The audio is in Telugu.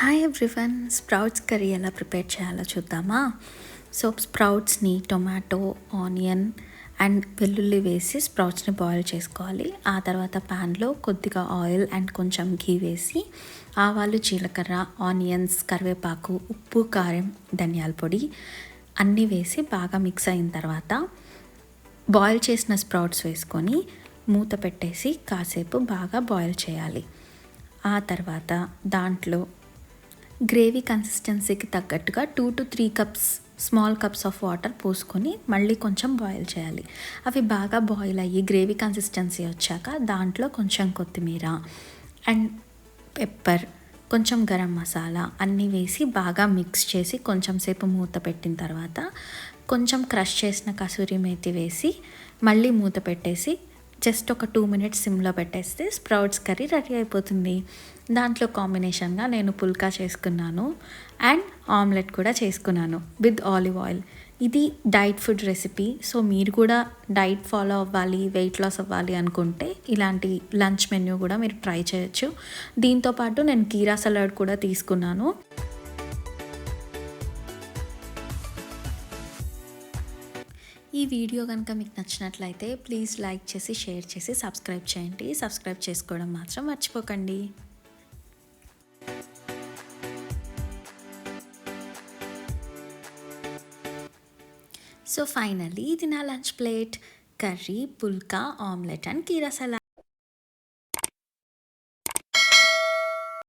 హాయ్ ఎవ్రీవన్, స్ప్రౌట్స్ కర్రీ ఎలా ప్రిపేర్ చేయాలో చూద్దామా. సో స్ప్రౌట్స్ని టొమాటో, ఆనియన్ అండ్ వెల్లుల్లి వేసి స్ప్రౌట్స్ని బాయిల్ చేసుకోవాలి. ఆ తర్వాత ప్యాన్లో కొద్దిగా ఆయిల్ అండ్ కొంచెం ఘీ వేసి ఆవాలు, జీలకర్ర, ఆనియన్స్, కరివేపాకు, ఉప్పు, కారం, ధనియాల పొడి అన్నీ వేసి బాగా మిక్స్ అయిన తర్వాత బాయిల్ చేసిన స్ప్రౌట్స్ వేసుకొని మూత పెట్టేసి కాసేపు బాగా బాయిల్ చేయాలి. ఆ తర్వాత దాంట్లో గ్రేవీ కన్సిస్టెన్సీకి తగ్గట్టుగా 2 to 3 cups small cups of water పోసుకొని మళ్ళీ కొంచెం బాయిల్ చేయాలి. అవి బాగా బాయిల్ అయ్యి గ్రేవీ కన్సిస్టెన్సీ వచ్చాక దాంట్లో కొంచెం కొత్తిమీర అండ్ పెప్పర్, కొంచెం గరం మసాలా అన్నీ వేసి బాగా మిక్స్ చేసి కొంచెం సేపు మూత పెట్టిన తర్వాత కొంచెం క్రష్ చేసిన కసూరి మేతి వేసి మళ్ళీ మూత పెట్టేసి జస్ట్ ఒక 2 minutes సిమ్లో పెట్టేస్తే స్ప్రౌట్స్ కర్రీ రెడీ అయిపోతుంది. దాంట్లో కాంబినేషన్గా నేను పుల్కా చేసుకున్నాను అండ్ ఆమ్లెట్ కూడా చేసుకున్నాను విత్ ఆలివ్ ఆయిల్. ఇది డైట్ ఫుడ్ రెసిపీ. సో మీరు కూడా డైట్ ఫాలో అవ్వాలి, వెయిట్ లాస్ అవ్వాలి అనుకుంటే ఇలాంటి లంచ్ మెన్యూ కూడా మీరు ట్రై చేయొచ్చు. దీంతోపాటు నేను కీరా సలాడ్ కూడా తీసుకున్నాను. ఈ వీడియో కనుక మీకు నచ్చినట్లయితే ప్లీజ్ లైక్ చేసి, షేర్ చేసి, సబ్స్క్రైబ్ చేయండి. సబ్స్క్రైబ్ చేసుకోవడం మాత్రం మర్చిపోకండి. సో ఫైనల్లీ ఇది నా lunch plate: curry, phulka, omelette and kheera salad.